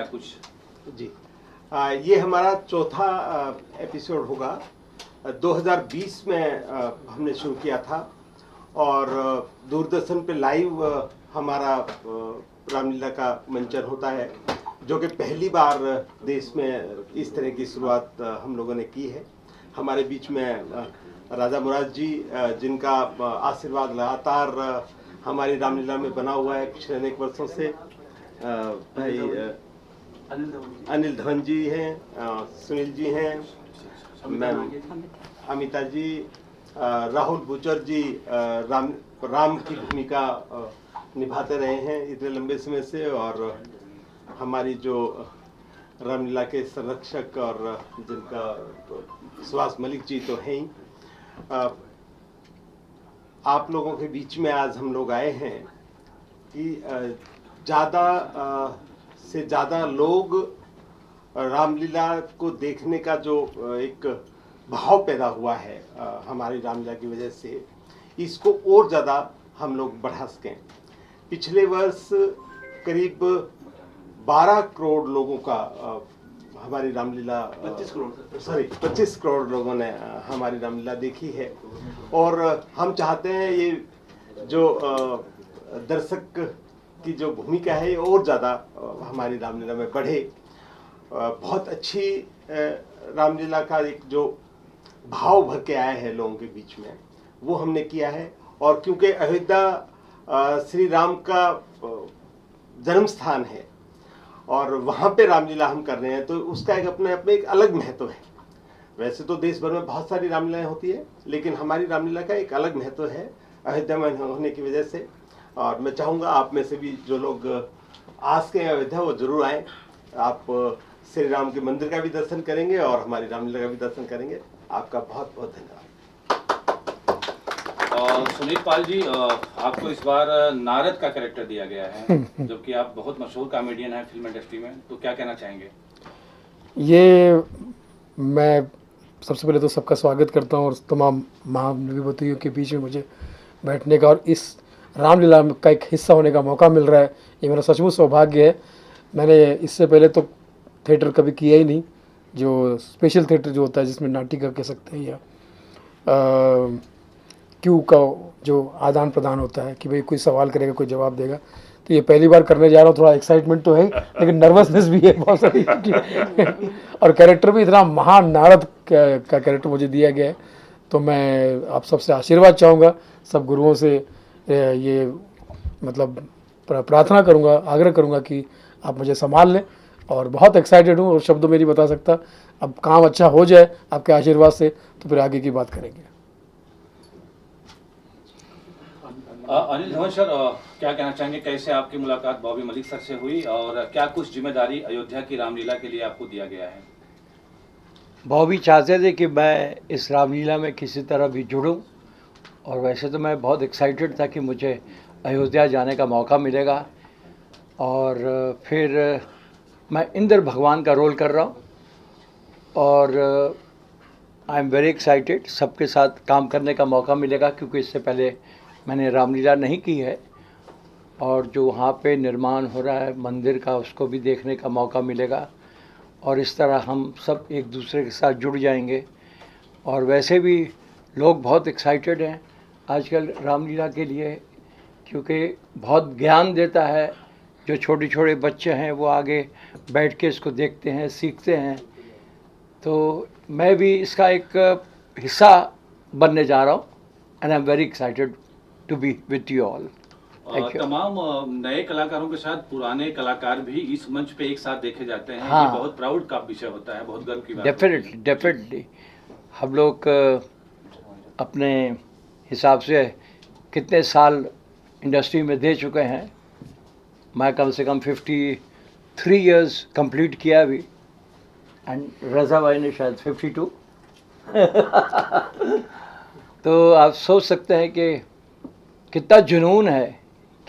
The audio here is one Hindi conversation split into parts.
कुछ? जी, ये हमारा चौथा एपिसोड होगा। 2020 में हमने शुरू किया था और दूरदर्शन पे लाइव हमारा रामलीला का मंचन होता है, जो कि पहली बार देश में इस तरह की शुरुआत हम लोगों ने की है। हमारे बीच में राजा मुराद जी, जिनका आशीर्वाद लगातार हमारी रामलीला में बना हुआ है पिछले अनेक वर्षों से, भाई अनिल धवन जी हैं, सुनील जी हैं, मैम अमिता जी, राहुल बुचर जी राम की भूमिका निभाते रहे हैं इतने लंबे समय से, और हमारी जो रामलीला के संरक्षक और जिनका सुहास मलिक जी तो हैं ही। आप लोगों के बीच में आज हम लोग आए हैं कि ज़्यादा से ज़्यादा लोग रामलीला को देखने का जो एक भाव पैदा हुआ है हमारी रामलीला की वजह से, इसको और ज़्यादा हम लोग बढ़ा सकें। पिछले वर्ष करीब 12 करोड़ लोगों का हमारी रामलीला 25 करोड़ लोगों ने हमारी रामलीला देखी है, और हम चाहते हैं ये जो दर्शक की जो भूमिका है ये और ज़्यादा हमारी रामलीला में बढ़े। बहुत अच्छी रामलीला का एक जो भाव भर के आया है लोगों के बीच में, वो हमने किया है। और क्योंकि अयोध्या श्री राम का जन्म स्थान है और वहाँ पे रामलीला हम कर रहे हैं, तो उसका एक अपने आप में एक अलग महत्व है। वैसे तो देश भर में बहुत सारी रामलीलाएं होती है, लेकिन हमारी रामलीला का एक अलग महत्व है अयोध्या में होने की वजह से। और मैं चाहूँगा आप में से भी जो लोग आज के अयोध्या वो जरूर आएँ। आप श्री राम के मंदिर का भी दर्शन करेंगे और हमारी रामलीला का भी दर्शन करेंगे। आपका बहुत बहुत धन्यवाद। सुनील पाल जी, आपको इस बार नारद का कैरेक्टर दिया गया है, जबकि आप बहुत मशहूर कॉमेडियन हैं फिल्म इंडस्ट्री में, तो क्या कहना चाहेंगे? ये मैं सबसे पहले तो सबका स्वागत करता हूँ और तमाम महानुभावों के बीच में मुझे बैठने का और इस रामलीला का एक हिस्सा होने का मौका मिल रहा है, ये मेरा सचमुच सौभाग्य है। मैंने इससे पहले तो थिएटर कभी किया ही नहीं, जो स्पेशल थिएटर जो होता है जिसमें नाटिका कह सकते हैं, या क्यू का जो आदान प्रदान होता है कि भाई कोई सवाल करेगा कोई जवाब देगा, तो ये पहली बार करने जा रहा हूँ। थोड़ा एक्साइटमेंट तो है लेकिन नर्वसनेस भी है बहुत सारी और कैरेक्टर भी इतना महान नारद का कैरेक्टर मुझे दिया गया है, तो मैं आप सबसे आशीर्वाद चाहूँगा, सब गुरुओं से ये मतलब प्रार्थना करूँगा, आग्रह करूँगा कि आप मुझे संभाल लें। और बहुत एक्साइटेड हूँ और शब्दों में नहीं बता सकता। अब काम अच्छा हो जाए आपके आशीर्वाद से तो फिर आगे की बात करेंगे। अनिल धवन सर, क्या कहना चाहेंगे, कैसे आपकी मुलाकात बॉबी मलिक सर से हुई और क्या कुछ जिम्मेदारी अयोध्या की रामलीला के लिए आपको दिया गया है? बॉबी चाहते थे कि मैं इस रामलीला में किसी तरह भी जुड़ूं, और वैसे तो मैं बहुत एक्साइटेड था कि मुझे अयोध्या जाने का मौका मिलेगा। और फिर मैं इंद्र भगवान का रोल कर रहा हूं और आई एम वेरी एक्साइटेड। सबके साथ काम करने का मौका मिलेगा क्योंकि इससे पहले मैंने रामलीला नहीं की है, और जो वहाँ पे निर्माण हो रहा है मंदिर का उसको भी देखने का मौका मिलेगा, और इस तरह हम सब एक दूसरे के साथ जुड़ जाएंगे। और वैसे भी लोग बहुत एक्साइटेड हैं आजकल रामलीला के लिए, क्योंकि बहुत ज्ञान देता है। जो छोटे छोटे बच्चे हैं वो आगे बैठ के इसको देखते हैं, सीखते हैं। तो मैं भी इसका एक हिस्सा बनने जा रहा हूँ and I am very excited to be with you all. तमाम नए कलाकारों के साथ पुराने कलाकार भी इस मंच पे एक साथ देखे जाते हैं। हाँ, ये बहुत प्राउड का विषय होता है, बहुत गर्व की बात। डेफिनेटली हम लोग अपने हिसाब से कितने साल इंडस्ट्री में दे चुके हैं। मैं कम से कम 53 इयर्स कंप्लीट किया अभी, एंड रज़ा भाई ने शायद 52 तो आप सोच सकते हैं कि कितना जुनून है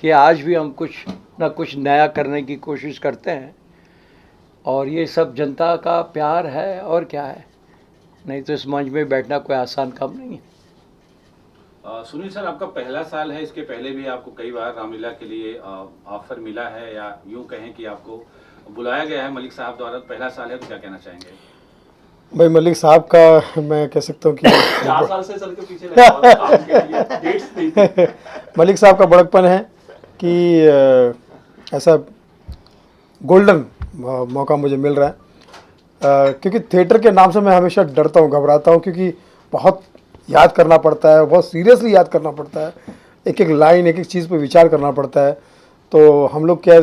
कि आज भी हम कुछ ना कुछ नया करने की कोशिश करते हैं, और ये सब जनता का प्यार है और क्या है, नहीं तो इस मंच में बैठना कोई आसान काम नहीं है। सुनील सर, आपका पहला साल है, इसके पहले भी आपको कई बार रामलीला के लिए ऑफर मिला है, या यूं कहें कि आपको बुलाया गया है मलिक साहब द्वारा, पहला साल है, तो क्या कहना चाहेंगे? भाई मलिक साहब का मैं कह सकता हूँ कि 4 साल से सर के पीछे लगा हुआ था, काम के लिए डेट्स नहीं थी। मलिक साहब का बड़कपन है कि ऐसा गोल्डन मौका मुझे मिल रहा है, क्योंकि थिएटर के नाम से मैं हमेशा डरता हूँ, घबराता हूँ, क्योंकि बहुत याद करना पड़ता है, बहुत सीरियसली याद करना पड़ता है, एक एक लाइन, एक एक चीज़ पे विचार करना पड़ता है। तो हम लोग क्या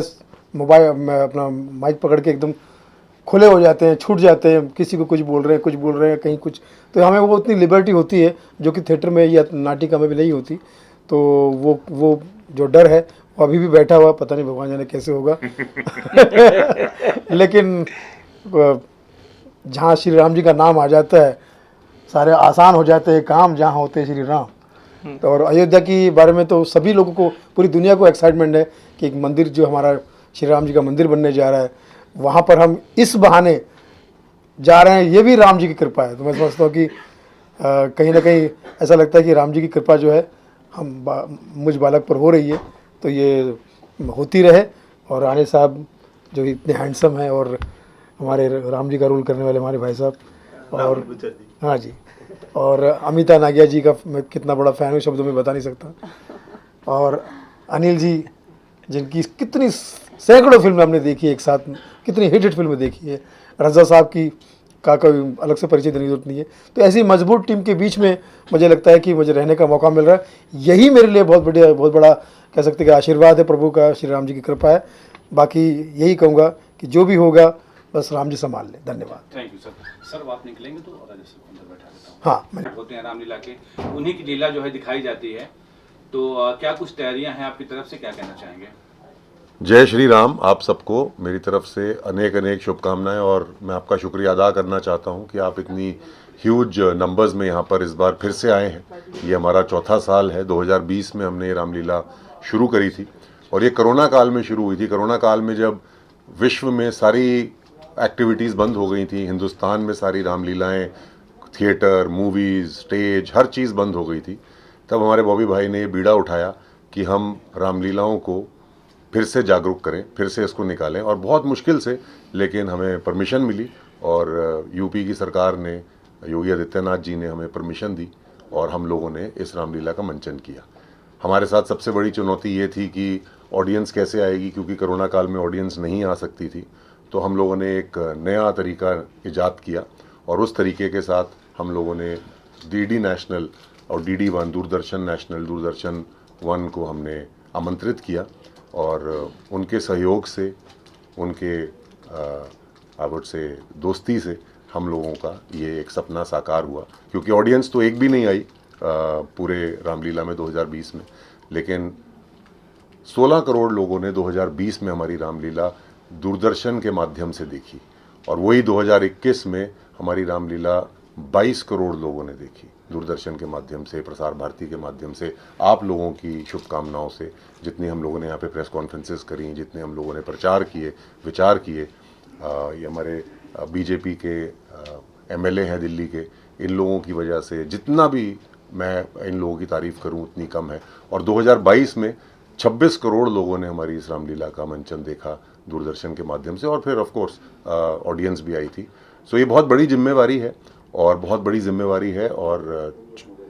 मोबाइल में अपना माइक पकड़ के एकदम खुले हो जाते हैं, छूट जाते हैं, किसी को कुछ बोल रहे हैं कहीं कुछ, तो हमें वो उतनी लिबर्टी होती है जो कि थिएटर में या नाटिका में भी नहीं होती। तो वो जो डर है वो अभी भी बैठा हुआ, पता नहीं भगवान जाने कैसे होगा। लेकिन जहाँ श्री राम जी का नाम आ जाता है, सारे आसान हो जाते हैं काम, जहाँ होते हैं श्री राम। तो और अयोध्या के बारे में तो सभी लोगों को, पूरी दुनिया को एक्साइटमेंट है कि एक मंदिर जो हमारा श्री राम जी का मंदिर बनने जा रहा है, वहाँ पर हम इस बहाने जा रहे हैं, ये भी राम जी की कृपा है। तो मैं समझता हूँ कि कहीं ना कहीं ऐसा लगता है कि राम जी की कृपा जो है मुझ बालक पर हो रही है, तो ये होती रहे। और राणे साहब जो इतने हैंडसम हैं, और हमारे राम जी का रोल करने वाले हमारे भाई साहब, और हाँ जी, और अमिता नागिया जी का मैं कितना बड़ा फ़ैन हूँ, शब्दों में बता नहीं सकता। और अनिल जी, जिनकी कितनी सैकड़ों फिल्में हमने देखी है एक साथ, कितनी हिट फिल्में देखी है। रज़ा साहब की का कोई अलग से परिचय देने की जरूरत नहीं है। तो ऐसी मजबूत टीम के बीच में मुझे लगता है कि मुझे रहने का मौका मिल रहा है, यही मेरे लिए बहुत बड़ा कह सकते हैं कि आशीर्वाद है प्रभु का, श्री राम जी की कृपा है। बाकी यही कहूँगा कि जो भी होगा बस राम जी संभाल ले। धन्यवाद। Thank you sir. सर आप निकलेंगे तो और राजेश को अंदर बैठा देता हूँ। हाँ, मैं होते हैं रामलीला के, उन्हीं की लीला जो है दिखाई जाती है, तो क्या कुछ तैयारियां हैं आपकी तरफ से, क्या कहना चाहेंगे? जय श्री राम। आप सबको मेरी तरफ से अनेक अनेक शुभकामनाएं, और मैं आपका शुक्रिया अदा करना चाहता हूं कि आप इतनी ह्यूज नंबर्स में यहां पर इस बार फिर से आए हैं। ये हमारा चौथा साल है। 2020 में हमने ये रामलीला शुरू करी थी, और ये कोरोना काल में शुरू हुई थी। कोरोना काल में जब विश्व में सारी एक्टिविटीज़ बंद हो गई थी, हिंदुस्तान में सारी रामलीलाएँ, थिएटर, मूवीज़, स्टेज, हर चीज़ बंद हो गई थी, तब हमारे बॉबी भाई ने ये बीड़ा उठाया कि हम रामलीलाओं को फिर से जागरूक करें, फिर से इसको निकालें। और बहुत मुश्किल से, लेकिन हमें परमिशन मिली, और यूपी की सरकार ने, योगी आदित्यनाथ जी ने हमें परमिशन दी, और हम लोगों ने इस रामलीला का मंचन किया। हमारे साथ सबसे बड़ी चुनौती ये थी कि ऑडियंस कैसे आएगी, क्योंकि कोरोना काल में ऑडियंस नहीं आ सकती थी। तो हम लोगों ने एक नया तरीका ईजाद किया, और उस तरीके के साथ हम लोगों ने डीडी नेशनल और DD one, Doordarshan national, Doordarshan one को हमने आमंत्रित किया, और उनके सहयोग से, उनके आवड़ से दोस्ती से हम लोगों का ये एक सपना साकार हुआ। क्योंकि ऑडियंस तो एक भी नहीं आई पूरे रामलीला में 2020 में, लेकिन 16 करोड़ लोगों ने 2020 में हमारी रामलीला दूरदर्शन के माध्यम से देखी, और वही 2021 में हमारी रामलीला 22 करोड़ लोगों ने देखी दूरदर्शन के माध्यम से, प्रसार भारती के माध्यम से, आप लोगों की शुभकामनाओं से। जितनी हम लोगों ने यहाँ पे प्रेस कॉन्फ्रेंसेस करी, जितने हम लोगों ने प्रचार किए, विचार किए, ये हमारे बीजेपी के एमएलए हैं दिल्ली के, इन लोगों की वजह से जितना भी मैं इन लोगों की तारीफ़ करूं उतनी कम है। और 2022 में 26 करोड़ लोगों ने हमारी इस रामलीला का मंचन देखा दूरदर्शन के माध्यम से, और फिर ऑफ कोर्स ऑडियंस भी आई थी। सो ये बहुत बड़ी जिम्मेवारी है, और बहुत बड़ी जिम्मेवारी है, और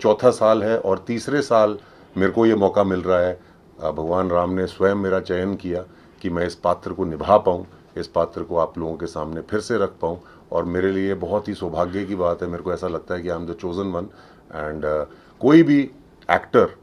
चौथा साल है, और तीसरे साल मेरे को ये मौका मिल रहा है। भगवान राम ने स्वयं मेरा चयन किया कि मैं इस पात्र को निभा पाऊँ, इस पात्र को आप लोगों के सामने फिर से रख पाऊँ, और मेरे लिए बहुत ही सौभाग्य की बात है। मेरे को ऐसा लगता है कि I am the chosen one. And कोई भी एक्टर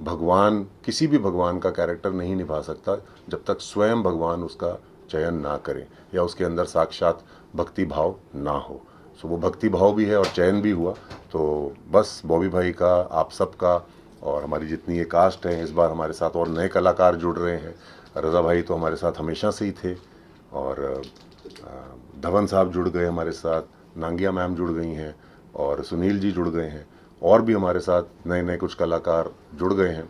भगवान, किसी भी भगवान का कैरेक्टर नहीं निभा सकता जब तक स्वयं भगवान उसका चयन ना करें, या उसके अंदर साक्षात भक्ति भाव ना हो। सो वो भक्ति भाव भी है और चयन भी हुआ। तो बस बॉबी भाई का, आप सबका, और हमारी जितनी ये कास्ट है, इस बार हमारे साथ और नए कलाकार जुड़ रहे हैं। रज़ा भाई तो हमारे साथ हमेशा से ही थे, और धवन साहब जुड़ गए हमारे साथ, नांगिया मैम जुड़ गई हैं, और सुनील जी जुड़ गए हैं, और भी हमारे साथ नए नए कुछ कलाकार जुड़ गए हैं।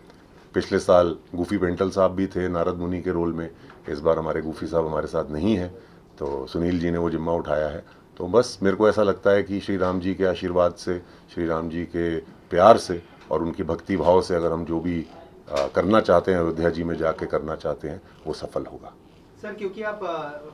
पिछले साल गूफी पेंटल साहब भी थे नारद मुनि के रोल में, इस बार हमारे गूफी साहब हमारे साथ नहीं हैं, तो सुनील जी ने वो जिम्मा उठाया है। तो बस मेरे को ऐसा लगता है कि श्री राम जी के आशीर्वाद से, श्री राम जी के प्यार से, और उनकी भक्ति भाव से अगर हम जो भी करना चाहते हैं, अयोध्या जी में जाके करना चाहते हैं, वो सफल होगा। सर क्योंकि आप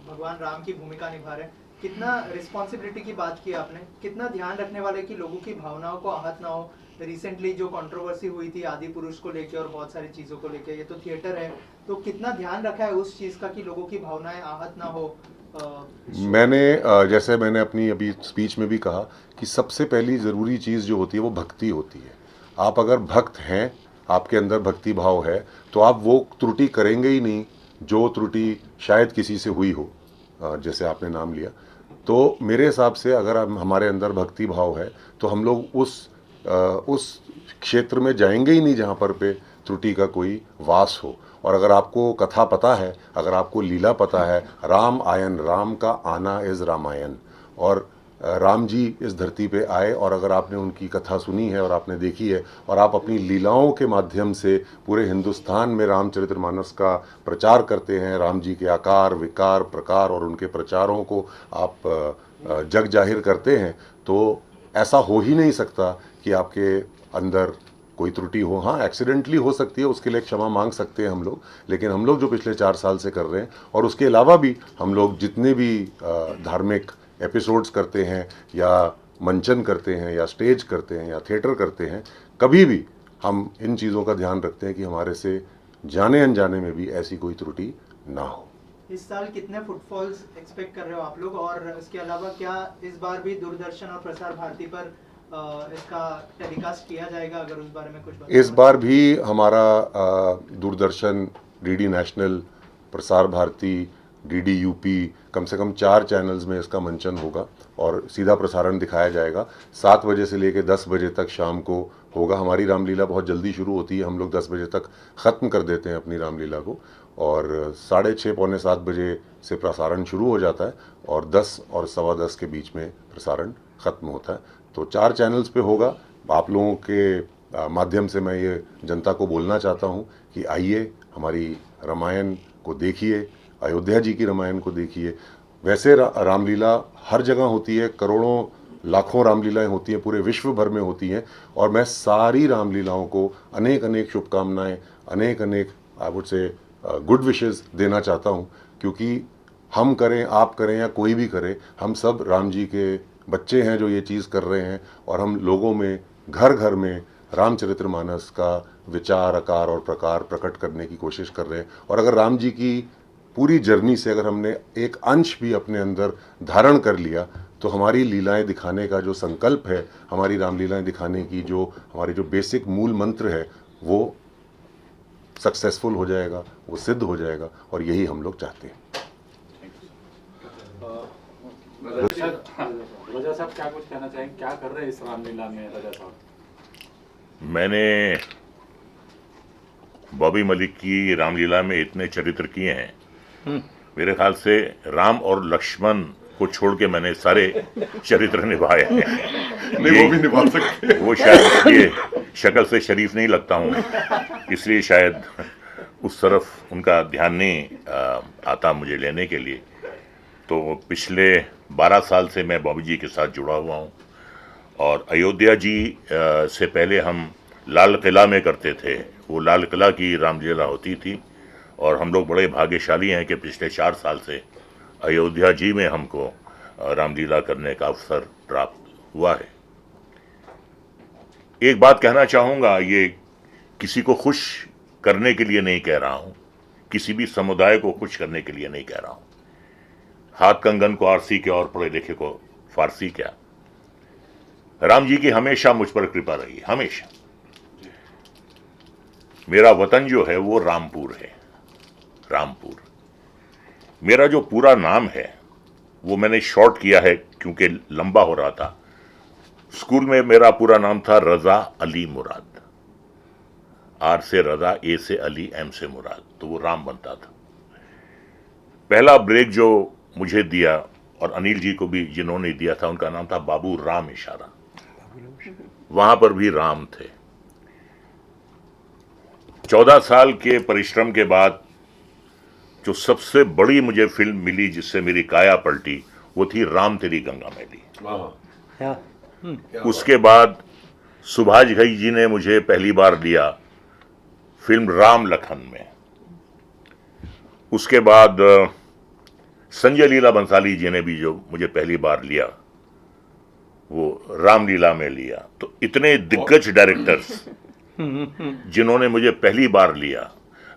भगवान राम की भूमिका निभा रहे हैं, कितना रिस्पॉन्सिबिलिटी की बात की आपने, कितना ध्यान रखने वाले कि लोगों की भावनाओं को आहत ना हो। रिसेंटली जो कंट्रोवर्सी हुई थी आदि पुरुष को लेके और बहुत सारी चीज़ों को लेके, ये तो थिएटर है, तो कितना ध्यान रखा है उस चीज़ का कि लोगों की भावनाएं आहत ना हो। मैंने जैसे मैंने अपनी अभी स्पीच में भी कहा कि सबसे पहली ज़रूरी चीज़ जो होती है वो भक्ति होती है। आप अगर भक्त हैं, आपके अंदर भक्ति भाव है, तो आप वो त्रुटि करेंगे ही नहीं जो त्रुटि शायद किसी से हुई हो, जैसे आपने नाम लिया। तो मेरे हिसाब से अगर हमारे अंदर भक्ति भाव है तो हम लोग उस क्षेत्र में जाएंगे ही नहीं जहाँ पर पे त्रुटि का कोई वास हो। और अगर आपको कथा पता है, अगर आपको लीला पता है, राम आयन, राम का आना इज़ रामायण, और राम जी इस धरती पे आए, और अगर आपने उनकी कथा सुनी है और आपने देखी है और आप अपनी लीलाओं के माध्यम से पूरे हिंदुस्तान में रामचरितमानस का प्रचार करते हैं, राम जी के आकार विकार प्रकार और उनके प्रचारों को आप जग जाहिर करते हैं, तो ऐसा हो ही नहीं सकता कि आपके अंदर कोई त्रुटि हो। हाँ, एक्सीडेंटली हो सकती है, उसके लिए क्षमा मांग सकते हैं हम लोग, लेकिन हम लोग जो पिछले 4 साल से कर रहे हैं और उसके अलावा भी हम लोग जितने भी धार्मिक एपिसोड्स करते हैं या मंचन करते हैं या स्टेज करते हैं या थिएटर करते हैं, कभी भी हम इन चीज़ों का ध्यान रखते हैं कि हमारे से जाने अनजाने में भी ऐसी कोई त्रुटि ना हो। इस साल कितने फुटफॉल्स एक्सपेक्ट कर रहे हो आप लोग, और इसके अलावा क्या इस बार भी दूरदर्शन और प्रसार भारती पर इसका टेलीकास्ट किया जाएगा, अगर उस बारे में कुछ बताओ। इस बार भी हमारा Doordarshan, DD national, Prasar Bharati, DD UP, कम से कम 4 चैनल्स में इसका मंचन होगा और सीधा प्रसारण दिखाया जाएगा। 7 बजे से लेकर 10 बजे तक शाम को होगा। हमारी रामलीला बहुत जल्दी शुरू होती है, हम लोग 10 बजे तक ख़त्म कर देते हैं अपनी रामलीला को, और 6:30 पौने 7 बजे से प्रसारण शुरू हो जाता है और 10 और 10:15 के बीच में प्रसारण ख़त्म होता है। तो 4 चैनल्स पे होगा। आप लोगों के माध्यम से मैं ये जनता को बोलना चाहता हूँ कि आइए, हमारी रामायण को देखिए, अयोध्या जी की रामायण को देखिए। वैसे रामलीला हर जगह होती है, करोड़ों लाखों रामलीलाएं होती हैं, पूरे विश्व भर में होती हैं, और मैं सारी रामलीलाओं को अनेक अनेक शुभकामनाएं, अनेक अनेक I would say good wishes देना चाहता हूं, क्योंकि हम करें, आप करें या कोई भी करे, हम सब राम जी के बच्चे हैं जो ये चीज़ कर रहे हैं, और हम लोगों में घर घर में रामचरितमानस का विचार, आकार और प्रकार प्रकट करने की कोशिश कर रहे हैं। और अगर राम जी की पूरी जर्नी से अगर हमने एक अंश भी अपने अंदर धारण कर लिया, तो हमारी लीलाएं दिखाने का जो संकल्प है, हमारी रामलीलाएं दिखाने की जो हमारी जो बेसिक मूल मंत्र है, वो सक्सेसफुल हो जाएगा, वो सिद्ध हो जाएगा, और यही हम लोग चाहते हैं। रजा साहब क्या कुछ कहना चाहेंगे, क्या कर रहे हैं इस रामलीला में रजा साहब? मैंने बॉबी मलिक की रामलीला में इतने चरित्र किए हैं, मेरे ख्याल से राम और लक्ष्मण को छोड़ के मैंने सारे चरित्र निभाए हैं। नहीं, वो भी निभा सकते। वो शायद ये शक्ल से शरीफ नहीं लगता हूँ, इसलिए शायद उस तरफ उनका ध्यान नहीं आता मुझे लेने के लिए। तो पिछले 12 साल से मैं बॉबी जी के साथ जुड़ा हुआ हूँ, और अयोध्या जी से पहले हम लाल किला में करते थे। वो लाल किला की रामलीला होती थी, और हम लोग बड़े भाग्यशाली हैं कि पिछले 4 साल से अयोध्या जी में हमको रामलीला करने का अवसर प्राप्त हुआ है। एक बात कहना चाहूँगा, ये किसी को खुश करने के लिए नहीं कह रहा हूँ, किसी भी समुदाय को खुश करने के लिए नहीं कह रहा हूँ। हाथ कंगन को आरसी क्या और पढ़े लिखे को फारसी क्या। राम जी की हमेशा मुझ पर कृपा रही, हमेशा। मेरा वतन जो है वो रामपुर है, रामपुर। मेरा जो पूरा नाम है वो मैंने शॉर्ट किया है क्योंकि लंबा हो रहा था। स्कूल में मेरा पूरा नाम था रजा अली मुराद। आर से रजा, ए से अली, एम से मुराद, तो वो राम बनता था। पहला ब्रेक जो मुझे दिया, और अनिल जी को भी जिन्होंने दिया था, उनका नाम था बाबू राम इशारा। वहां पर भी राम थे। 14 साल के परिश्रम के बाद जो सबसे बड़ी मुझे फिल्म मिली जिससे मेरी काया पलटी, वो थी राम तेरी गंगा मैली। उसके बाद सुभाष घई जी ने मुझे पहली बार लिया फिल्म राम लखन में। उसके बाद संजय लीला बंसाली जी ने भी जो मुझे पहली बार लिया वो रामलीला में लिया। तो इतने दिग्गज डायरेक्टर्स जिन्होंने मुझे पहली बार लिया,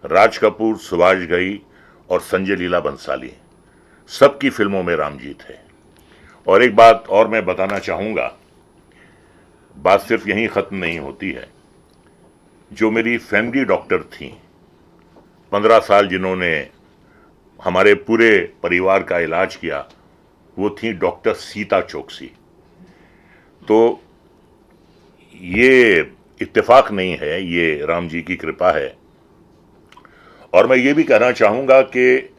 राज कपूर, सुभाष घई और संजय लीला बंसाली, सबकी फिल्मों में राम जी थे। और एक बात और मैं बताना चाहूँगा, बात सिर्फ यहीं ख़त्म नहीं होती है। जो मेरी फैमिली डॉक्टर थी, 15 साल जिन्होंने हमारे पूरे परिवार का इलाज किया, वो थी डॉक्टर सीता चौकसी। तो ये इत्तेफाक नहीं है, ये राम जी की कृपा है। और मैं ये भी कहना चाहूँगा कि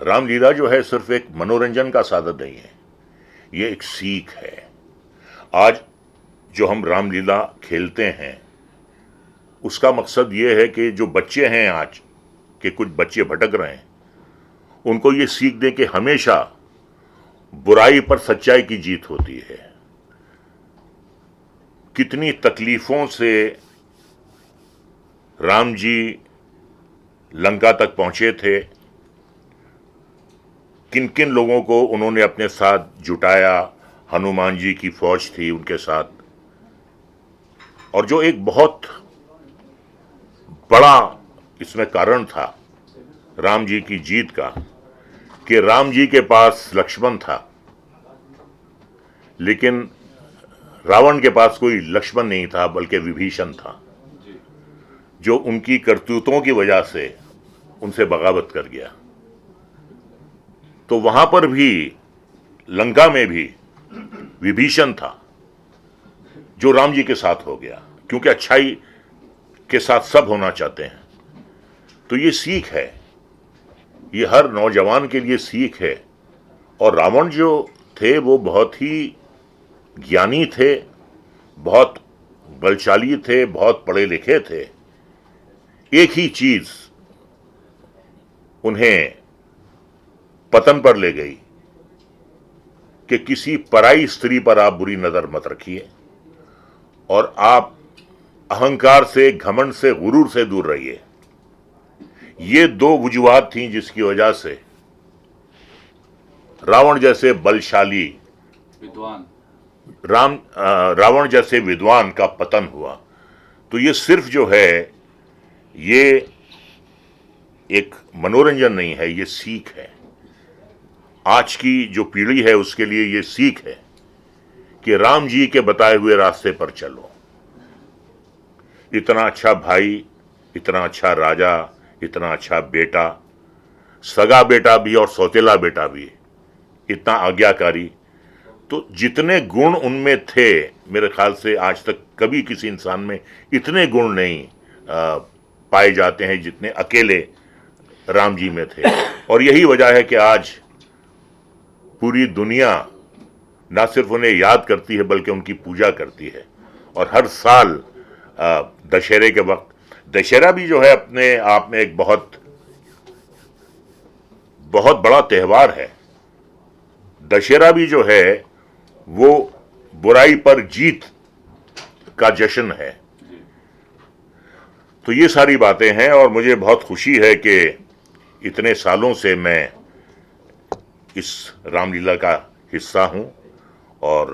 रामलीला जो है सिर्फ एक मनोरंजन का साधन नहीं है, ये एक सीख है। आज जो हम रामलीला खेलते हैं उसका मकसद ये है कि जो बच्चे हैं आज के, कुछ बच्चे भटक रहे हैं, उनको ये सीख दें कि हमेशा बुराई पर सच्चाई की जीत होती है। कितनी तकलीफों से राम जी लंका तक पहुंचे थे, किन किन लोगों को उन्होंने अपने साथ जुटाया, हनुमान जी की फौज थी उनके साथ। और जो एक बहुत बड़ा इसमें कारण था राम जी की जीत का, कि राम जी के पास लक्ष्मण था, लेकिन रावण के पास कोई लक्ष्मण नहीं था, बल्कि विभीषण था, जो उनकी करतूतों की वजह से उनसे बगावत कर गया। तो वहां पर भी, लंका में भी विभीषण था जो राम जी के साथ हो गया, क्योंकि अच्छाई के साथ सब होना चाहते हैं। तो ये सीख है, ये हर नौजवान के लिए सीख है। और रावण जो थे वो बहुत ही ज्ञानी थे, बहुत बलशाली थे, बहुत पढ़े लिखे थे। एक ही चीज उन्हें पतन पर ले गई कि किसी पराई स्त्री पर आप बुरी नजर मत रखिए और आप अहंकार से, घमंड से, गुरूर से दूर रहिए। ये दो वजूहात थी जिसकी वजह से रावण जैसे बलशाली विद्वान रावण जैसे विद्वान का पतन हुआ। तो ये सिर्फ जो है ये एक मनोरंजन नहीं है, ये सीख है। आज की जो पीढ़ी है उसके लिए ये सीख है कि राम जी के बताए हुए रास्ते पर चलो। इतना अच्छा भाई, इतना अच्छा राजा, इतना अच्छा बेटा, सगा बेटा भी और सौतेला बेटा भी, इतना आज्ञाकारी। तो जितने गुण उनमें थे, मेरे ख्याल से आज तक कभी किसी इंसान में इतने गुण नहीं पाए जाते हैं जितने अकेले राम जी में थे। और यही वजह है कि आज पूरी दुनिया ना सिर्फ उन्हें याद करती है बल्कि उनकी पूजा करती है। और हर साल दशहरे के वक्त, दशहरा भी जो है अपने आप में एक बहुत बहुत बड़ा त्यौहार है। दशहरा भी जो है वो बुराई पर जीत का जश्न है। तो ये सारी बातें हैं और मुझे बहुत खुशी है कि इतने सालों से मैं इस रामलीला का हिस्सा हूं और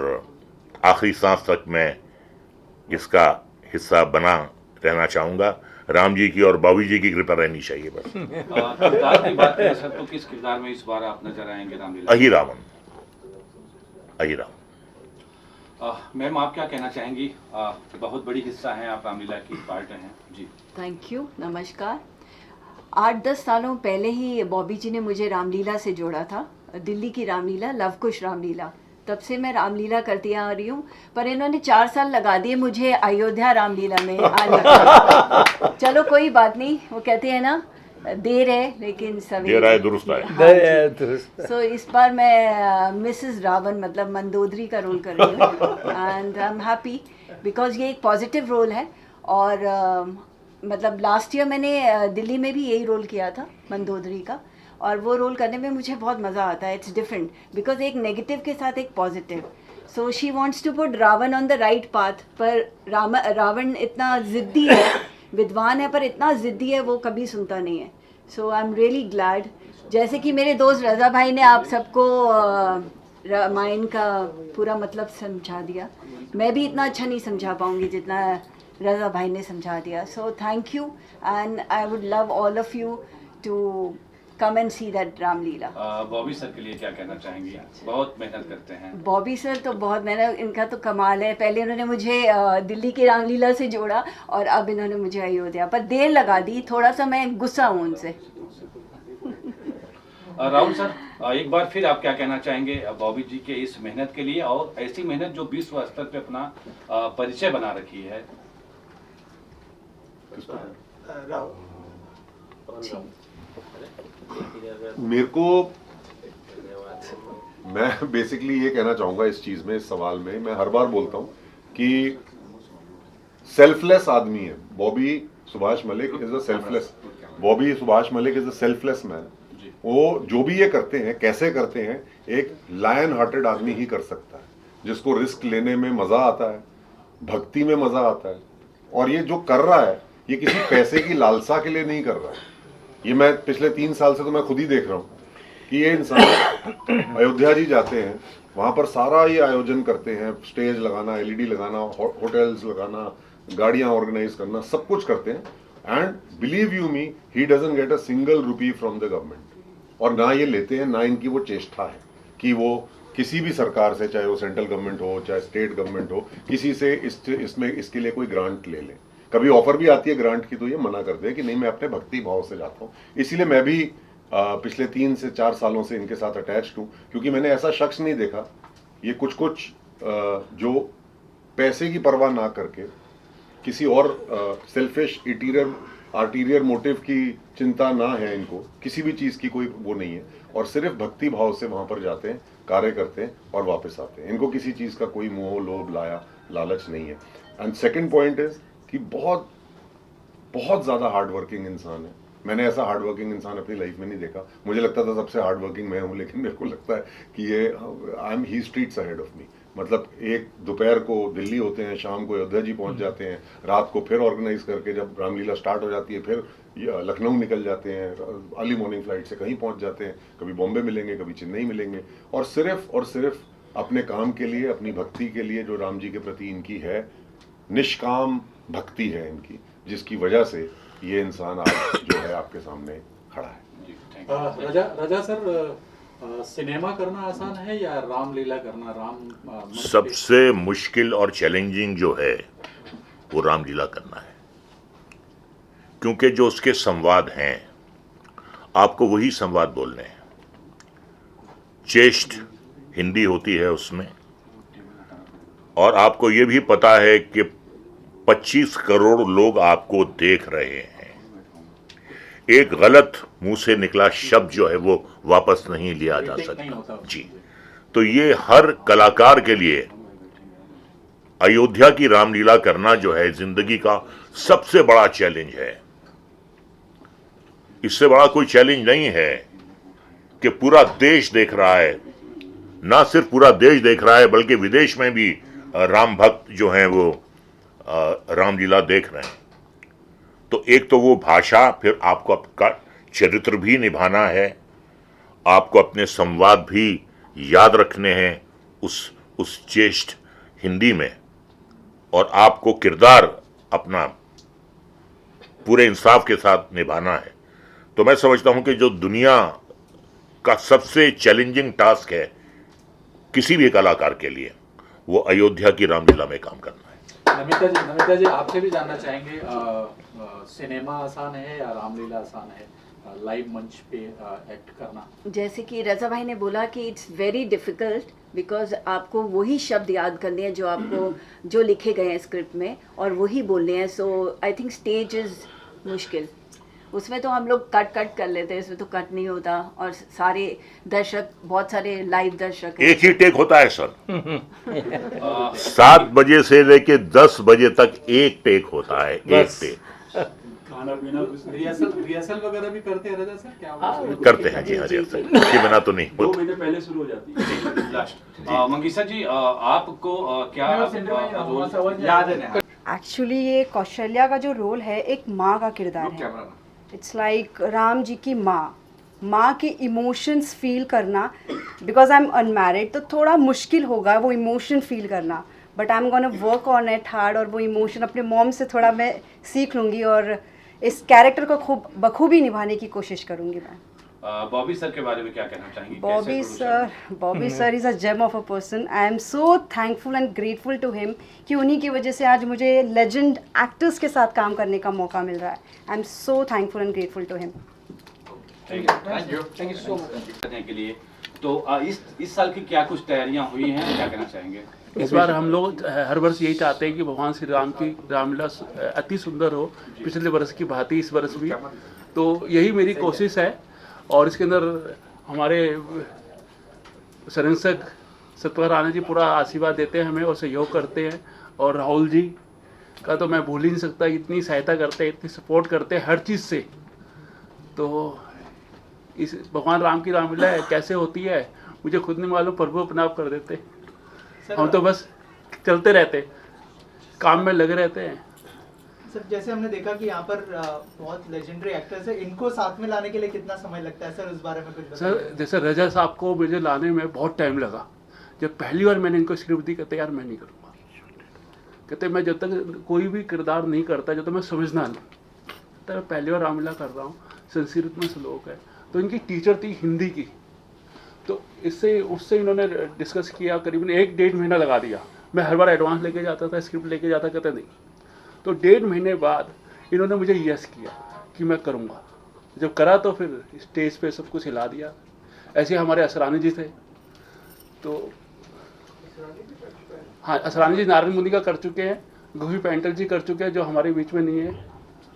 आखिरी सांस तक मैं इसका हिस्सा बना रहना चाहूँगा। राम जी की और बाबू जी की कृपा रहनी चाहिए बस। किरदार की बात करें सर, तो किस किरदार में इस बार आप नजर आएंगे रामलीला? अही रावण। मैम आप क्या कहना चाहेंगी? बहुत बड़ी हिस्सा है आप रामलीला की पार्ट हैं जी। थैंक यू, नमस्कार। 8-10 सालों पहले ही बॉबी जी ने मुझे रामलीला से जोड़ा था, दिल्ली की रामलीला, लवकुश रामलीला। तब से मैं रामलीला करती आ रही हूँ, पर इन्होंने 4 साल लगा दिए मुझे अयोध्या रामलीला में आने के। चलो कोई बात नहीं, वो कहते हैं ना देर है लेकिन देर आए दुरुस्त आए। सो इस बार मैं मिसेस रावण मतलब मंदोदरी का रोल कर रही हूँ and I am happy because ये एक पॉजिटिव रोल है। और मतलब लास्ट ईयर मैंने दिल्ली में भी यही रोल किया था मंदोदरी का, और वो रोल करने में मुझे बहुत मज़ा आता है। इट्स डिफरेंट बिकॉज एक नेगेटिव के साथ एक positive. So she wants to put Ravan on the right path, पर रावण इतना ज़िद्दी है, विद्वान है पर इतना ज़िद्दी है वो कभी सुनता नहीं है। सो आई एम रियली ग्लैड। जैसे कि मेरे दोस्त रज़ा भाई ने आप सबको रामायण का पूरा मतलब समझा दिया, मैं भी इतना अच्छा नहीं समझा पाऊँगी जितना रज़ा भाई ने समझा दिया। So thank you and I would love all of you to come and see that Ramlila. Bobby sir के लिए क्या कहना चाहेंगी? बहुत मेहनत करते हैं। बॉबी सर तो बहुत मेहनत, इनका तो कमाल है। पहले इन्होंने मुझे दिल्ली की रामलीला से जोड़ा और अब इन्होंने मुझे अयोध्या, पर देर लगा दी, थोड़ा सा मैं गुस्सा हूँ उनसे। राहुल सर, एक बार फिर आप क्या कहना चाहेंगे बॉबी जी के इस मेहनत के लिए, और ऐसी मेहनत जो विश्व स्तर पे अपना परिचय बना रखी है? मेरे को, मैं बेसिकली ये कहना चाहूंगा इस चीज में, इस सवाल में मैं हर बार बोलता हूं कि सेल्फलेस आदमी है Bobby Subhash Malik. Is a selfless, Bobby Subhash Malik is a selfless man. वो जो भी ये करते हैं, कैसे करते हैं, एक लायन हार्टेड आदमी ही कर सकता है, जिसको रिस्क लेने में मजा आता है, भक्ति में मजा आता है। और ये जो कर रहा है ये किसी पैसे की लालसा के लिए नहीं कर रहा है। ये मैं पिछले 3 साल से तो मैं खुद ही देख रहा हूँ कि ये इंसान अयोध्या जी जाते हैं, वहां पर सारा ये आयोजन करते हैं, स्टेज लगाना, एलईडी लगाना, होटल्स लगाना, गाड़ियां ऑर्गेनाइज करना, सब कुछ करते हैं। And believe you me, he doesn't get a single rupee from the government. और ना ये लेते हैं, ना इनकी वो चेष्टा है कि वो किसी भी सरकार से, चाहे वो सेंट्रल गवर्नमेंट हो चाहे स्टेट गवर्नमेंट हो, किसी से इसमें इसके लिए कोई ग्रांट ले ले। कभी ऑफर भी आती है ग्रांट की तो ये मना करते हैं कि नहीं, मैं अपने भक्ति भाव से जाता हूँ। इसीलिए मैं भी पिछले 3 से 4 सालों से इनके साथ अटैच्ड हूँ, क्योंकि मैंने ऐसा शख्स नहीं देखा, ये कुछ जो पैसे की परवाह ना करके, किसी और सेल्फिश आर्टीरियर मोटिव की चिंता ना है इनको, किसी भी चीज़ की कोई वो नहीं है, और सिर्फ भक्ति भाव से वहाँ पर जाते हैं, कार्य करते हैं और वापस आते हैं। इनको किसी चीज़ का कोई मोह लोभ लालच नहीं है। एंड सेकंड पॉइंट इज कि बहुत बहुत ज़्यादा हार्ड वर्किंग इंसान है। मैंने ऐसा हार्ड वर्किंग इंसान अपनी लाइफ में नहीं देखा। मुझे लगता था सबसे हार्ड वर्किंग मैं हूँ, लेकिन मेरे को लगता है कि ये ही स्ट्रीट्स अहेड ऑफ मी। मतलब एक दोपहर को दिल्ली होते हैं, शाम को अयोध्या जी पहुंच जाते हैं, रात को फिर ऑर्गेनाइज करके जब रामलीला स्टार्ट हो जाती है फिर लखनऊ निकल जाते हैं, अर्ली मॉर्निंग फ्लाइट से कहीं पहुंच जाते हैं, कभी बॉम्बे मिलेंगे, कभी चेन्नई मिलेंगे, और सिर्फ अपने काम के लिए, अपनी भक्ति के लिए, जो राम जी के प्रति इनकी है निष्काम भक्ति है इनकी, जिसकी वजह से ये इंसान आज जो है आपके सामने खड़ा है। रजा सर, सिनेमा करना आसान है या रामलीला करना? सबसे मुश्किल और चैलेंजिंग जो है वो रामलीला करना है, क्योंकि जो उसके संवाद हैं आपको वही संवाद बोलने हैं। चेष्ट हिंदी होती है उसमें, और आपको ये भी पता है कि 25 करोड़ लोग आपको देख रहे हैं। एक गलत मुंह से निकला शब्द जो है वो वापस नहीं लिया जा सकता जी। तो ये हर कलाकार के लिए अयोध्या की रामलीला करना जो है जिंदगी का सबसे बड़ा चैलेंज है। इससे बड़ा कोई चैलेंज नहीं है कि पूरा देश देख रहा है, ना सिर्फ पूरा देश देख रहा है बल्कि विदेश में भी राम भक्त जो हैं वो रामलीला देख रहे हैं। तो एक तो वो भाषा, फिर आपको आपका चरित्र भी निभाना है, आपको अपने संवाद भी याद रखने हैं उस चेष्ट हिंदी में, और आपको किरदार अपना पूरे इंसाफ के साथ निभाना है। तो मैं समझता हूं कि जो दुनिया का सबसे चैलेंजिंग टास्क है किसी भी कलाकार के लिए, वो अयोध्या की रामलीला में काम करना है। नमिता जी आपसे भी जानना चाहेंगे, सिनेमा आसान है या रामलीला आसान है, लाइव मंच पे एक्ट करना? जैसे कि रज़ा भाई ने बोला कि इट्स वेरी डिफ़िकल्ट, बिकॉज आपको वही शब्द याद करने हैं जो आपको जो लिखे गए हैं स्क्रिप्ट में, और वही बोलने हैं। सो आई थिंक स्टेज इज़ मुश्किल। उसमें तो हम लोग कट कर लेते हैं, इसमें तो कट नहीं होता, और सारे दर्शक, बहुत सारे लाइव दर्शक हैं। एक ही टेक होता है सर। 7 बजे से लेके 10 बजे तक एक टेक होता है, एक टेक। खाना पीना रिहर्सल वगैरह भी करते हैं रजा सर? क्या करते हैं जी, रिहर्सल के बिना तो नहीं होता। 2 महीने पहले शुरू हो जाती है। मंगीसा जी, आपको क्या रोल याद है? एक्चुअली ये कौशल्या का जो रोल है एक माँ का किरदार है, इट्स लाइक राम जी की माँ के इमोशंस फील करना, बिकॉज आई एम अनमैरिड तो थोड़ा मुश्किल होगा वो इमोशन फील करना, but I am gonna work on it hard और वो इमोशन अपने मॉम से थोड़ा मैं सीख लूँगी और इस कैरेक्टर को खूब बखूबी निभाने की कोशिश करूँगी मैं। बॉबी सर के बारे में क्या कहना चाहेंगे? Bobby sir is a gem of a person. I am so thankful and grateful to him कि उन्हीं की वजह से आज मुझे लेजेंड एक्टर्स के साथ काम करने का मौका मिल रहा है। I am so thankful and grateful to him. Thank you so much करने के लिए। तो इस साल की क्या कुछ तैयारियां हुई हैं, क्या कहना चाहेंगे? इस बार हम लोग हर वर्ष यही चाहते हैं कि भगवान श्री राम की रामलीला अति सुंदर हो, पिछले वर्ष की भांति इस वर्ष भी। तो यही मेरी कोशिश है और इसके अंदर हमारे संरक्षक सतपाल राणा जी पूरा आशीर्वाद देते हैं हमें और सहयोग करते हैं, और राहुल जी का तो मैं भूल ही नहीं सकता, इतनी सहायता करते हैं, इतनी सपोर्ट करते हैं हर चीज़ से। तो इस भगवान राम की रामलीला कैसे होती है मुझे खुद नहीं मालूम, प्रभु अपने आप कर देते। हम तो बस चलते रहते, काम में लगे रहते हैं। सर जैसे हमने देखा कि यहाँ पर बहुत लेजेंडरी एक्टर्स हैं, इनको साथ में लाने के लिए कितना समय लगता है सर, उस बारे में कुछ बताइए। सर जैसे रजा साहब को मुझे लाने में बहुत टाइम लगा। जब पहली बार मैंने इनको स्क्रिप्ट दी, कहते यार मैं नहीं करूँगा, कहते मैं जब तक कोई भी किरदार नहीं करता जब तक मैं समझना नहीं, तो मैं पहली बार रामलीला कर रहा हूँ, संस्कृत में श्लोक है। तो इनकी टीचर थी हिंदी की, तो उससे इन्होंने डिस्कस किया, करीबन 1-1.5 महीना लगा दिया। मैं हर बार एडवांस लेके जाता था, स्क्रिप्ट लेके जाता, कहते नहीं। तो 1.5 महीने बाद इन्होंने मुझे यस किया कि मैं करूँगा। जब करा तो फिर स्टेज पे सब कुछ हिला दिया। ऐसे हमारे असरानी जी थे, तो हाँ असरानी जी नारायण मुनि का कर चुके हैं, गोभी पेंटर जी कर चुके हैं जो हमारे बीच में नहीं है,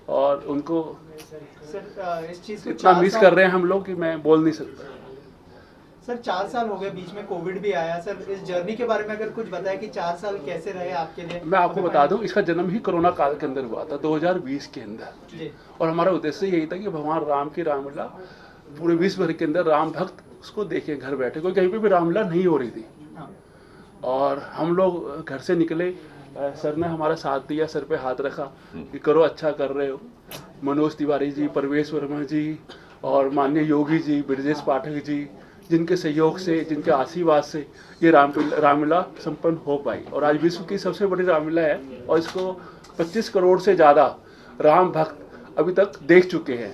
और उनको सर इस चीज़ को इतना मिस कर रहे हैं हम लोग कि मैं बोल नहीं सकता। सर 4 साल हो गए, बीच में कोविड भी आया। सर इस जर्नी के बारे में अगर कुछ बताएं कि 4 साल कैसे रहे आपके लिए। मैं आपको बता दूं, इसका जन्म ही कोरोना काल के अंदर हुआ था 2020 के अंदर जी। और हमारा उद्देश्य यही था कि भगवान राम की रामलीला पूरे विश्व भर के अंदर राम भक्त उसको देखें घर बैठे, कोई कहीं पे भी रामलीला नहीं हो रही थी। और हम लोग घर से निकले, सर ने हमारा साथ दिया, सर पे हाथ रखा कि करो, अच्छा कर रहे हो। मनोज तिवारी जी, परवेश वर्मा जी और माननीय योगी जी, ब्रजेश पाठक जी, जिनके सहयोग से, जिनके आशीर्वाद से ये रामलीला संपन्न हो पाई और आज विश्व की सबसे बड़ी रामलीला है। और इसको 25 करोड़ से ज़्यादा राम भक्त अभी तक देख चुके हैं।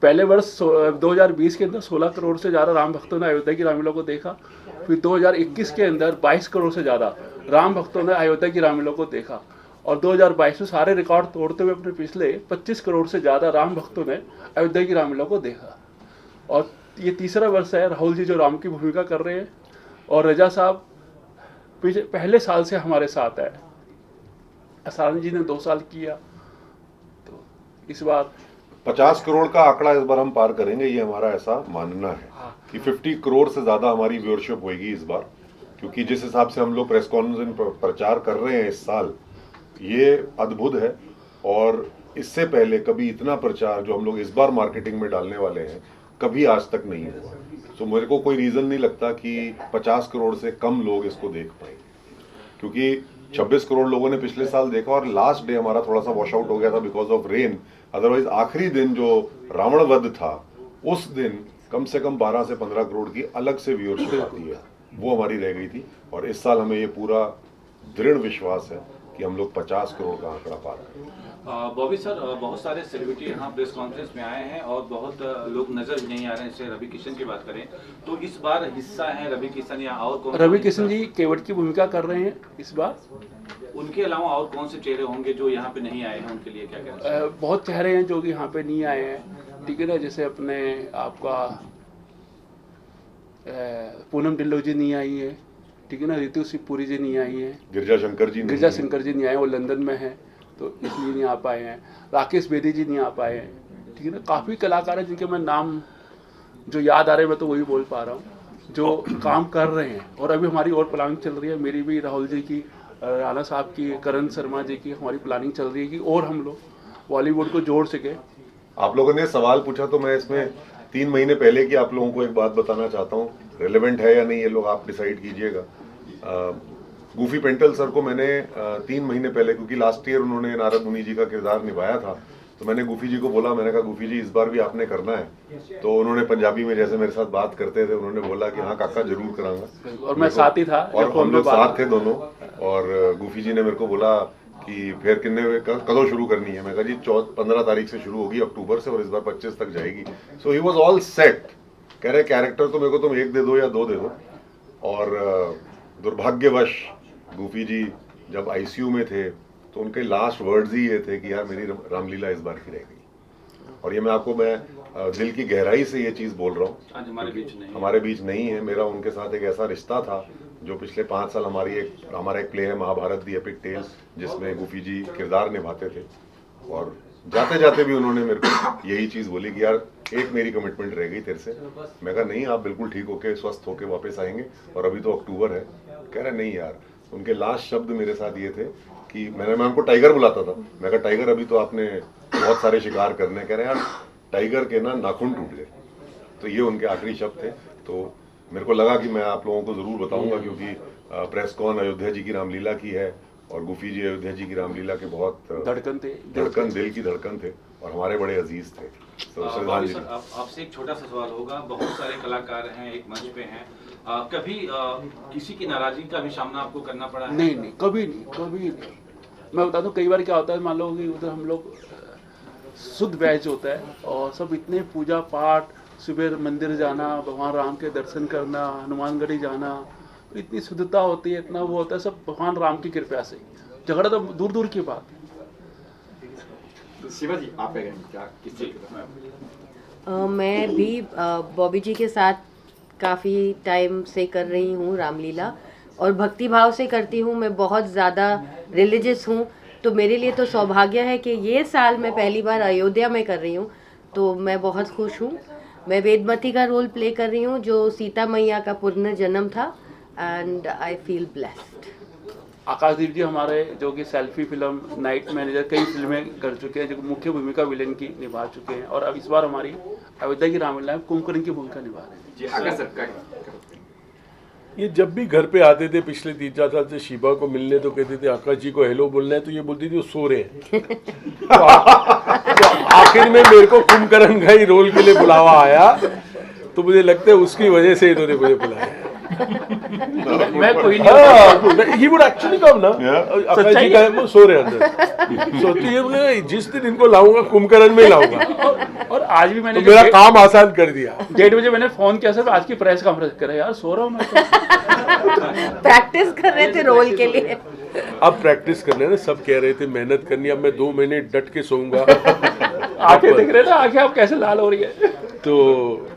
पहले वर्ष 2020 के अंदर 16 करोड़ से ज़्यादा राम भक्तों ने अयोध्या की रामलीला को देखा। फिर 2021 के अंदर 22 करोड़ से ज़्यादा राम भक्तों ने अयोध्या की रामलीला को देखा। और 2022 में सारे रिकॉर्ड तोड़ते हुए अपने पिछले 25 करोड़ से ज़्यादा राम भक्तों ने अयोध्या की रामलीला को देखा। और ये तीसरा वर्ष है राहुल जी जो राम की भूमिका कर रहे हैं, और रजा साहब पहले साल से हमारे साथ है। असानी जी ने 2 साल किया। तो इस बार 50 करोड़ का आंकड़ा इस बार हम पार करेंगे, ये हमारा ऐसा मानना है कि 50 करोड़ से ज़्यादा हमारी व्यूअरशिप होगी इस बार, क्योंकि जिस हिसाब से हम लोग प्रेस कॉन्फ्रेंस में प्रचार कर रहे हैं इस साल, ये अद्भुत है। और इससे पहले कभी इतना प्रचार जो हम लोग इस बार मार्केटिंग में डालने वाले हैं कभी आज तक नहीं हुआ। तो मेरे को कोई रीज़न नहीं लगता कि 50 करोड़ से कम लोग इसको देख पाएंगे, क्योंकि 26 करोड़ लोगों ने पिछले साल देखा और लास्ट डे हमारा थोड़ा सा वॉश आउट हो गया था बिकॉज ऑफ रेन। अदरवाइज आखिरी दिन जो रावण वध था उस दिन कम से कम 12 से 15 करोड़ की अलग से व्यूअरशिप आती है, वो हमारी रह गई थी। और इस साल हमें ये पूरा दृढ़ विश्वास है कि हम लोग 50 करोड़ का आंकड़ा पार करेंगे। बॉबी सर, बहुत सारे सेलिब्रिटी यहाँ प्रेस कॉन्फ्रेंस में आए हैं और बहुत लोग नजर भी नहीं आ रहे हैं। जैसे रवि किशन की बात करें तो इस बार हिस्सा है रवि किशन या और कौन? रवि किशन जी केवट की भूमिका कर रहे हैं इस बार। उनके अलावा और कौन से चेहरे होंगे जो यहाँ पे नहीं आए हैं, उनके लिए क्या कहना चाहिए? बहुत चेहरे हैं जो कि यहाँ पे नहीं आए हैं, ठीक है ना। जैसे अपने आपका पूनम ढिल्लों जी नहीं आई है, ठीक है ना। रितु शिवपुरी जी नहीं आई है, गिरजा शंकर जी नहीं आए, वो लंदन में है तो इसलिए नहीं आ पाए हैं। राकेश बेदी जी नहीं आ पाए हैं, ठीक है ना। काफ़ी कलाकार हैं जिनके मैं नाम जो याद आ रहे हैं, मैं तो वही बोल पा रहा हूँ, जो काम कर रहे हैं। और अभी हमारी और प्लानिंग चल रही है, मेरी भी, राहुल जी की, राणा साहब की, करण शर्मा जी की, हमारी प्लानिंग चल रही है कि और हम लोग बॉलीवुड को जोड़ सके। आप लोगों ने सवाल पूछा तो मैं इसमें 3 महीने पहले की आप लोगों को एक बात बताना चाहता हूँ, रेलेवेंट है या नहीं ये लोग आप डिसाइड कीजिएगा। गूफी पेंटल सर को मैंने 3 महीने पहले, क्योंकि लास्ट ईयर उन्होंने नारद मुनि जी का किरदार निभाया था, तो मैंने गुफी जी को बोला, मैंने कहा गुफी जी इस बार भी आपने करना है। तो उन्होंने पंजाबी में जैसे मेरे साथ बात करते थे, उन्होंने बोला कि हाँ काका जरूर कराऊंगा, और मैं साथ ही था और हम लोग साथ थे दोनों। और गुफी जी ने मेरे को बोला कि फिर कदों शुरू करनी है। मैं कहा जी 15 तारीख से शुरू होगी अक्टूबर से, और इस बार 25 तक जाएगी। सो ही वॉज ऑल सेट। कह रहे कैरेक्टर तो मेरे को तुम 1 दे दो या 2 दे दो। और दुर्भाग्यवश गुफी जी जब आईसीयू में थे तो उनके लास्ट वर्ड्स ही ये थे कि यार मेरी रामलीला इस बार की रह गई। और ये मैं दिल की गहराई से ये चीज़ बोल रहा हूँ, हमारे बीच नहीं है। मेरा उनके साथ एक ऐसा रिश्ता था जो पिछले 5 साल हमारा एक प्ले है महाभारत दी एपिक टेल्स, जिसमें गुफी जी किरदार निभाते थे। और जाते जाते भी उन्होंने मेरे को यही चीज़ बोली कि यार एक मेरी कमिटमेंट रह गई तेरे से। मैं कहा नहीं, आप बिल्कुल ठीक होके स्वस्थ होके वापस आएंगे, और अभी तो अक्टूबर है। कह रहे नहीं यार, उनके लास्ट शब्द मेरे साथ ये थे कि मैं उनको टाइगर बुलाता था। मैं कहा टाइगर अभी तो आपने बहुत सारे शिकार करने। कह रहे यार टाइगर के ना नाखून टूट गए। तो ये उनके आखिरी शब्द थे। तो मेरे को लगा कि मैं आप लोगों को ज़रूर बताऊंगा, क्योंकि प्रेस कॉन अयोध्या जी की रामलीला की है, और गुफी जी अयोध्या जी की रामलीला के बहुत धड़कन दिल की धड़कन थे, और हमारे बड़े अजीज थे। तो श्रद्धांजलि। आपसे एक छोटा सा सवाल होगा। बहुत सारे कलाकार हैं, एक मंच पे हैं, कभी किसी की नाराजगी का भी सामना आपको करना पड़ा है? नहीं, कभी नहीं। मैं बता दूं, कई बार क्या होता है, मान लो कि उधर हम लोग शुद्ध बैच होता है, और सब इतने पूजा पाठ, सुबह मंदिर जाना, भगवान राम के दर्शन करना, हनुमानगढ़ी जाना, इतनी शुद्धता होती है, इतना वो होता है, सब भगवान राम की कृपा से। झगड़ा तो दूर दूर की बात है। शिवा जी आप क्या किस चीज़ मैं भी बॉबी जी के साथ काफ़ी टाइम से कर रही हूँ रामलीला, और भक्ति भाव से करती हूँ। मैं बहुत ज़्यादा रिलीजियस हूँ, तो मेरे लिए तो सौभाग्य है कि ये साल मैं पहली बार अयोध्या में कर रही हूँ, तो मैं बहुत खुश हूँ। मैं वेदमती का रोल प्ले कर रही हूँ, जो सीता मैया का पुनर्जन्म था, एंड आई फील ब्लेस्ड। आकाशदीप जी हमारे, जो कि सेल्फी फिल्म, नाइट मैनेजर, कई फिल्में कर चुके हैं, जो मुख्य भूमिका विलेन की निभा चुके हैं, और अब इस बार हमारी अयोध्या की रामलीला में कुंभकर्ण की भूमिका निभा रहे हैं। जी आकाश सर ये जब भी घर पे आते थे पिछले 3-4 साल से शिवा को मिलने, तो कहते थे आकाश जी को हेलो बोलना है, तो ये बोलती थी वो सो रहे हैं। तो आखिर में मेरे को कुंभकर्ण का ही रोल के लिए बुलावा आया, तो मुझे लगता है उसकी वजह से इन्होंने मुझे बुलाया। मैं कोई नहीं, he would actually come ना, आकाश जी का वो सो रहे अंदर। सोचती है बोले जिस दिन इनको लाऊंगा कुंभकर्ण में लाऊंगा। और आज भी मैंने तो मेरा काम आसान कर दिया। 1:30 बजे मैंने फोन किया, सर आज की प्रेस कॉन्फ्रेंस करे, यार सो रहा हूँ मैं तो। प्रैक्टिस कर रहे थे रोल के लिए। अब प्रैक्टिस करने ना, सब कह रहे थे मेहनत करनी, अब मैं 2 महीने डट के सोऊंगा। आंखें दिख रहे थे, आंखें अब कैसे लाल हो रही है। तो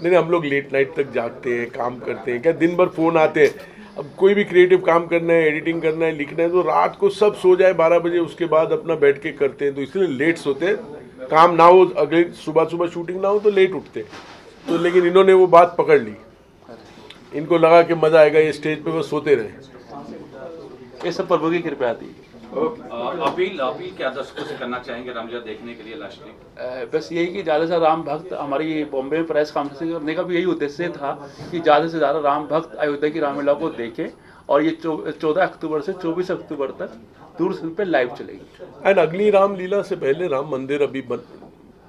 नहीं, हम लोग लेट नाइट तक जागते हैं, काम करते हैं। क्या दिन भर फोन आते हैं। अब कोई भी क्रिएटिव काम करना है, एडिटिंग करना है, लिखना है, तो रात को सब सो जाए 12 बजे, उसके बाद अपना बैठ के करते हैं, तो इसलिए लेट सोते हैं। काम ना हो, अगले सुबह शूटिंग ना हो तो लेट उठते। तो लेकिन इन्होंने वो बात पकड़ ली, इनको लगा कि मजा आएगा, ये स्टेज पे वो सोते रहे। ये सब प्रभु की कृपा थी। अपील क्या दर्शकों से करना चाहेंगे रामलीला देखने के लिए? लास्ट में बस यही कि ज़्यादा से राम भक्त, हमारी बॉम्बे में प्रेस कॉन्फ्रेंस करने का भी यही उद्देश्य था कि ज़्यादा से ज़्यादा राम भक्त अयोध्या की रामलीला को देखें, और ये 14 अक्टूबर से 24 अक्टूबर तक दूरदर्शन पे लाइव चलेगी। एंड अगली रामलीला से पहले राम मंदिर अभी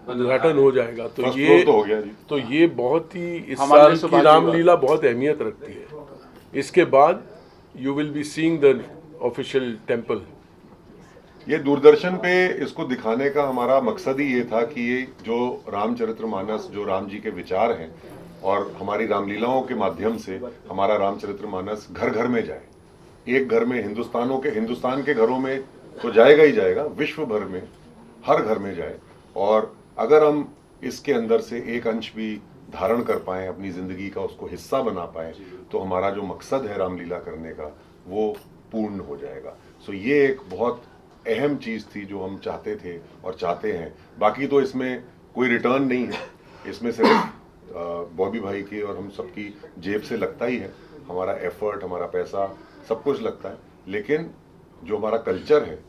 उद्घाटन हो जाएगा, तो ये बहुत ही इस साल की रामलीला बहुत अहमियत रखती है। इसके बाद you will be seeing the official temple. ये दूरदर्शन पे इसको दिखाने का हमारा मकसद ही ये था कि ये जो रामचरितमानस, जो राम जी के विचार हैं, और हमारी रामलीलाओं के माध्यम से हमारा रामचरितमानस घर घर में जाए। एक घर में, हिंदुस्तान के घरों में तो जाएगा ही जाएगा, विश्व भर में हर घर में जाए। और अगर हम इसके अंदर से एक अंश भी धारण कर पाएँ, अपनी ज़िंदगी का उसको हिस्सा बना पाएँ, तो हमारा जो मकसद है रामलीला करने का वो पूर्ण हो जाएगा। सो ये एक बहुत अहम चीज़ थी जो हम चाहते थे और चाहते हैं। बाकी तो इसमें कोई रिटर्न नहीं है, इसमें सिर्फ बॉबी भाई की और हम सबकी जेब से लगता ही है। हमारा एफर्ट, हमारा पैसा, सब कुछ लगता है, लेकिन जो हमारा कल्चर है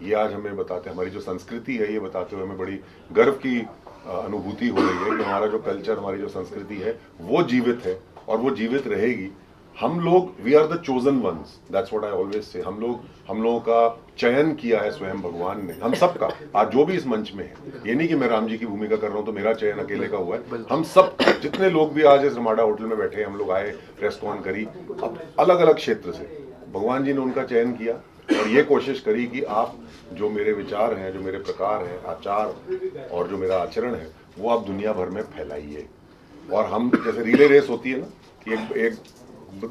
ये आज हमें बताते हैं, हमारी जो संस्कृति है ये बताते हुए हमें बड़ी गर्व की अनुभूति हो रही है कि हमारा जो कल्चर, हमारी जो संस्कृति है वो जीवित है, और वो जीवित रहेगी। हम लोग we are the chosen ones, that's what I always say. हम लोगों का चयन किया है स्वयं भगवान ने, हम सबका। आज जो भी इस मंच में है, ये नहीं कि मैं राम जी की भूमिका कर रहा हूँ तो मेरा चयन अकेले का हुआ है, हम सब जितने लोग भी आज इस रमाडा होटल में बैठे हैं, हम लोग आए, प्रेस कॉन करी, अब अलग अलग क्षेत्र से भगवान जी ने उनका चयन किया और ये कोशिश करी कि आप जो मेरे विचार हैं, जो मेरे प्रकार हैं, आचार और जो मेरा आचरण है, वो आप दुनिया भर में फैलाइए। और हम जैसे रिले रेस होती है ना कि एक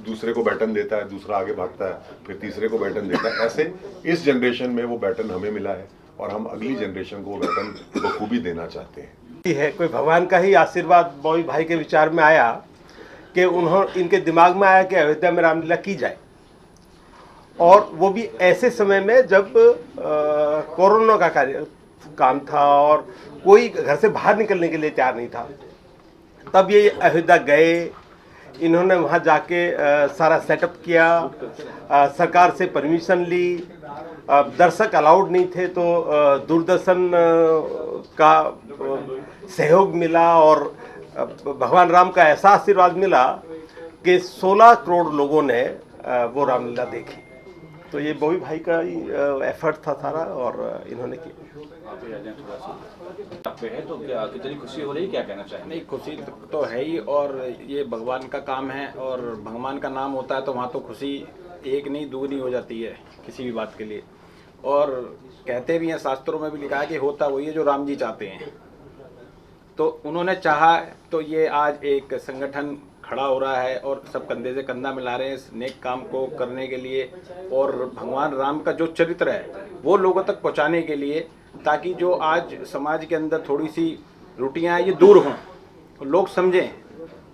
दूसरे को बैटन देता है, दूसरा आगे भागता है, फिर तीसरे को बैटन देता है, ऐसे इस जनरेशन में वो बैटन हमें मिला है और हम अगली जनरेशन को वो बैटन बखूबी देना चाहते हैं। है कोई भगवान का ही आशीर्वाद बॉबी भाई के विचार में आया कि इनके दिमाग में आया कि अयोध्या में रामलीला की जाए, और वो भी ऐसे समय में जब कोरोना का काम था और कोई घर से बाहर निकलने के लिए तैयार नहीं था। तब ये अयोध्या गए, इन्होंने वहाँ जाके सारा सेटअप किया, सरकार से परमिशन ली, दर्शक अलाउड नहीं थे तो दूरदर्शन का सहयोग मिला और भगवान राम का ऐसा आशीर्वाद मिला कि 16 करोड़ लोगों ने वो रामलीला देखी। तो ये बॉबी भाई का ही एफर्ट था सारा और इन्होंने किया। पे है तो क्या कितनी खुशी हो रही है, क्या कहना चाहिए? नहीं, खुशी तो है ही, और ये भगवान का काम है और भगवान का नाम होता है तो वहाँ तो खुशी एक नहीं दुगनी हो जाती है किसी भी बात के लिए। और कहते भी हैं, शास्त्रों में भी लिखा है कि होता वही है जो राम जी चाहते हैं। तो उन्होंने चाहा तो ये आज एक संगठन खड़ा हो रहा है और सब कंधे से कंधा मिला रहे हैं इस नेक काम को करने के लिए, और भगवान राम का जो चरित्र है वो लोगों तक पहुंचाने के लिए, ताकि जो आज समाज के अंदर थोड़ी सी त्रुटियां हैं ये दूर हों, लोग समझें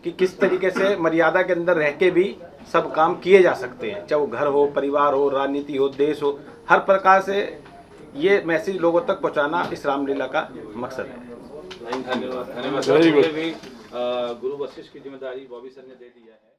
कि किस तरीके से मर्यादा के अंदर रह के भी सब काम किए जा सकते हैं, चाहे वो घर हो, परिवार हो, राजनीति हो, देश हो, हर प्रकार से ये मैसेज लोगों तक पहुंचाना इस रामलीला का मकसद है। धन्यवाद। गुरु वशिष्ठ की जिम्मेदारी बॉबी सर ने दे दिया है।